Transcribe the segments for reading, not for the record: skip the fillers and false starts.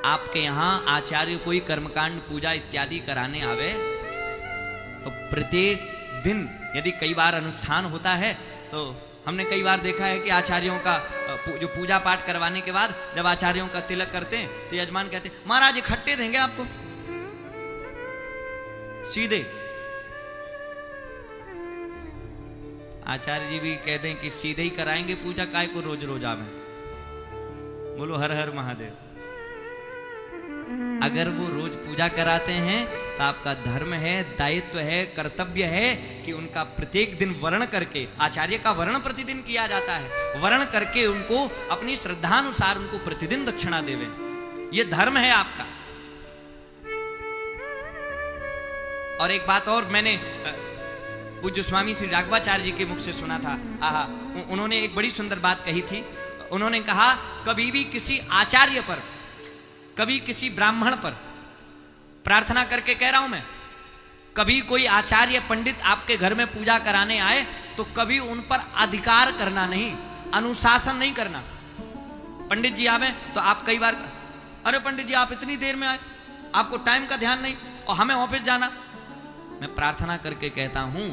आपके यहाँ आचार्य कोई कर्मकांड पूजा इत्यादि कराने आवे तो प्रत्येक दिन यदि कई बार अनुष्ठान होता है तो हमने कई बार देखा है कि आचार्यों का जो पूजा पाठ करवाने के बाद जब आचार्यों का तिलक करते हैं तो यजमान कहते हैं महाराज इकट्ठे देंगे आपको सीधे। आचार्य जी भी कहते हैं कि सीधे ही कराएंगे पूजा, काय को रोज रोज आवे। बोलो हर हर महादेव। अगर वो रोज पूजा कराते हैं तो आपका धर्म है, दायित्व है, कर्तव्य है कि उनका प्रत्येक दिन वर्ण करके, आचार्य का वर्ण प्रतिदिन किया जाता है, वर्ण करके उनको अपनी श्रद्धानुसार उनको प्रतिदिन दक्षिणा देवे। ये धर्म है आपका। और एक बात और मैंने पूज्य स्वामी श्री राघवाचार्य जी के मुख से सुना था। आहा, उन्होंने एक बड़ी सुंदर बात कही थी। उन्होंने कहा कभी भी किसी आचार्य पर, कभी किसी ब्राह्मण पर, प्रार्थना करके कह रहा हूं मैं, कभी कोई आचार्य पंडित आपके घर में पूजा कराने आए तो कभी उन पर अधिकार करना नहीं, अनुशासन नहीं करना। पंडित जी आवे तो आप कई बार, अरे पंडित जी आप इतनी देर में आए, आपको टाइम का ध्यान नहीं और हमें ऑफिस जाना। मैं प्रार्थना करके कहता हूं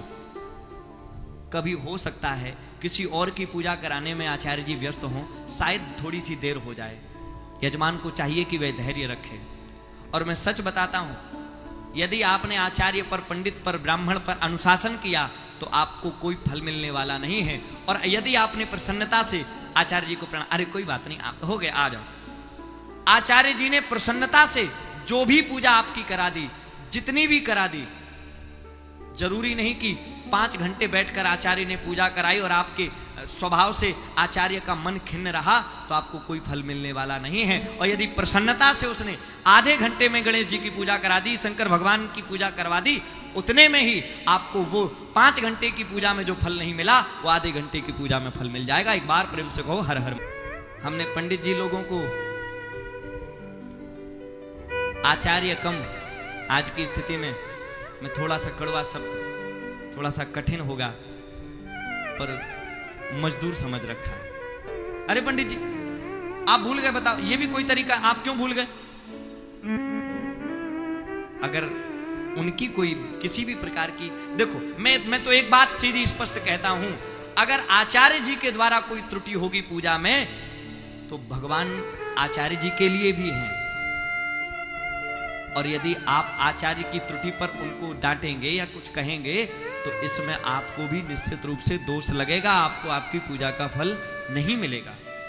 कभी हो सकता है किसी और की पूजा कराने में आचार्य जी व्यस्त हों, शायद थोड़ी सी देर हो जाए। यजमान को चाहिए कि वह धैर्य रखे। और मैं सच बताता हूं, यदि आपने आचार्य पर, पंडित पर, ब्राह्मण पर अनुशासन किया तो आपको कोई फल मिलने वाला नहीं है। और यदि आपने प्रसन्नता से आचार्य जी को प्रणाम, अरे कोई बात नहीं, आप हो गए, आ जाओ। आचार्य जी ने प्रसन्नता से जो भी पूजा आपकी करा दी, जितनी भी करा दी, जरूरी नहीं कि 5 घंटे बैठकर आचार्य ने पूजा कराई और आपके स्वभाव से आचार्य का मन खिन्न रहा तो आपको कोई फल मिलने वाला नहीं है। और यदि प्रसन्नता से उसने आधे घंटे में गणेश जी की पूजा करा दी, शंकर भगवान की पूजा करवा दी, उतने में ही आपको वो 5 घंटे की पूजा में जो फल नहीं मिला वो आधे घंटे की पूजा में फल मिल जाएगा। एक बार प्रेम से कहो हर हर। हमने पंडित जी लोगों को आचार्य कम, आज की स्थिति में मैं थोड़ा सा कड़वा शब्द, थोड़ा सा कठिन होगा, पर मजदूर समझ रखा है। अरे पंडित जी आप भूल गए, बताओ ये भी कोई तरीका, आप क्यों भूल गए? अगर उनकी कोई किसी भी प्रकार की, देखो मैं तो एक बात सीधी स्पष्ट कहता हूं, अगर आचार्य जी के द्वारा कोई त्रुटि होगी पूजा में तो भगवान आचार्य जी के लिए भी हैं। और यदि आप आचार्य की त्रुटि पर उनको डांटेंगे या कुछ कहेंगे तो इसमें आपको भी निश्चित रूप से दोष लगेगा, आपको आपकी पूजा का फल नहीं मिलेगा।